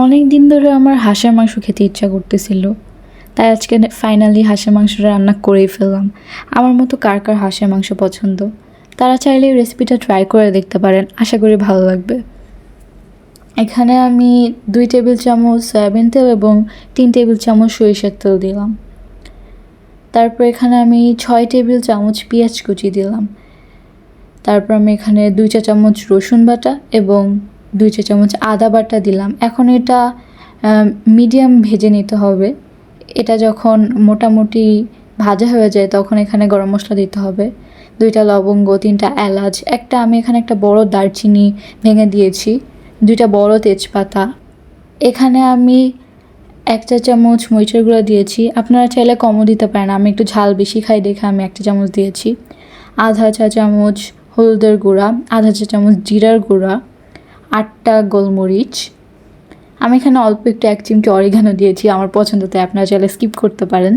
অনেক দিন ধরে আমার হাঁসের মাংস খেতে ইচ্ছা করতেছিল, তাই আজকে ফাইনালি হাঁসের মাংসটা রান্না করেই ফেললাম। আমার মতো কার কার হাঁসের মাংস পছন্দ তারা চাইলে এই রেসিপিটা ট্রাই করে দেখতে পারেন, আশা করি ভালো লাগবে। এখানে আমি 2 টেবিল চামচ সয়াবিন তেল এবং 3 টেবিল চামচ সরিষার তেল দিলাম। তারপর এখানে আমি 6 টেবিল চামচ পেঁয়াজ কুচি দিলাম। তারপর আমি এখানে 2 চা চামচ রসুন বাটা এবং 2 চা চামচ আদা বাটা দিলাম। এখন এটা মিডিয়াম ভেজে নিতে হবে। এটা যখন মোটামুটি ভাজা হয়ে যায় তখন এখানে গরম মশলা দিতে হবে, 2টা লবঙ্গ, 3টা এলাচ, আমি এখানে একটা বড় দারচিনি ভেঙে দিয়েছি, 2টা বড় তেজপাতা। এখানে আমি 1 চা চামচ মরিচের গুঁড়া দিয়েছি, আপনারা চাইলে কমও দিতে পারেন, আমি একটু ঝাল বেশি খাই দেখে আমি 1 চা চামচ দিয়েছি। আধা চা চামচ হলুদের গুঁড়া, আধা চা চামচ জিরার গুঁড়া, 8টা গোলমরিচ। আমি এখানে অল্প একটু 1 চিমটি অরিগানো দিয়েছি, আমার পছন্দ, তাই আপনারা চাইলে স্কিপ করতে পারেন।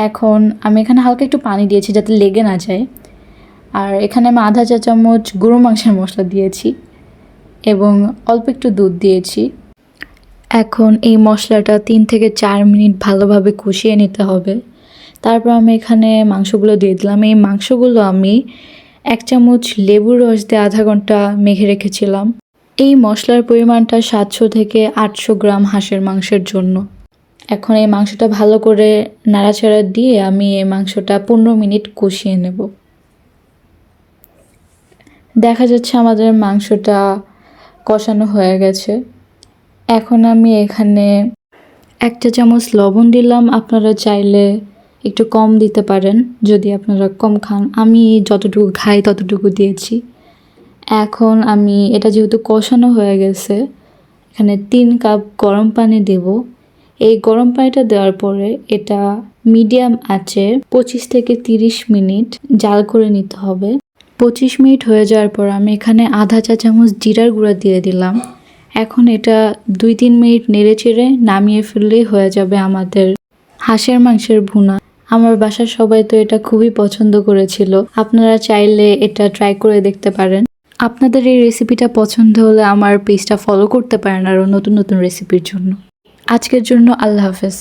এখন আমি এখানে হালকা একটু পানি দিয়েছি যাতে লেগে না যায়। আর এখানে আমি আধা চা চামচ গরু মাংসের মশলা দিয়েছি এবং অল্প একটু দুধ দিয়েছি। এখন এই মশলাটা 3 থেকে 4 মিনিট ভালোভাবে কষিয়ে নিতে হবে। তারপর আমি এখানে মাংসগুলো দিয়ে দিলাম। এই মাংসগুলো আমি 1 চামচ লেবুর রস দিয়ে আধা ঘন্টা মেখে রেখেছিলাম। এই মশলার পরিমাণটা 700 থেকে 800 গ্রাম হাঁসের মাংসের জন্য। এখন এই মাংসটা ভালো করে নাড়াচাড়া দিয়ে আমি এই মাংসটা 15 মিনিট কষিয়ে নেব। দেখা যাচ্ছে আমাদের মাংসটা কষানো হয়ে গেছে। এখন আমি এখানে 1 চা চামচ লবণ দিলাম, আপনারা চাইলে একটু কম দিতে পারেন যদি আপনারা কম খান। আমি যতটুকু খাই ততটুকু দিয়েছি। এখন আমি এটা যেহেতু কষানো হয়ে গেছে, এখানে 3 কাপ গরম পানি দেব। এই গরম পানিটা দেওয়ার পরে এটা মিডিয়াম আঁচে 25 থেকে 30 মিনিট জাল করে নিতে হবে। 25 মিনিট হয়ে যাওয়ার পর আমি এখানে আধা চা চামচ জিরার গুঁড়া দিয়ে দিলাম। এখন এটা 2-3 মিনিট নেড়ে চেড়ে নামিয়ে ফেললেই হয়ে যাবে আমাদের হাঁসের মাংসের ভুনা। আমার বাসার সবাই তো এটা খুবই পছন্দ করেছিল, আপনারা চাইলে এটা ট্রাই করে দেখতে পারেন। আপনাদের এই রেসিপিটা পছন্দ হলে আমার পেজটা ফলো করতে পারেন আরও নতুন নতুন রেসিপির জন্য। আজকের জন্য আল্লাহ হাফেজ।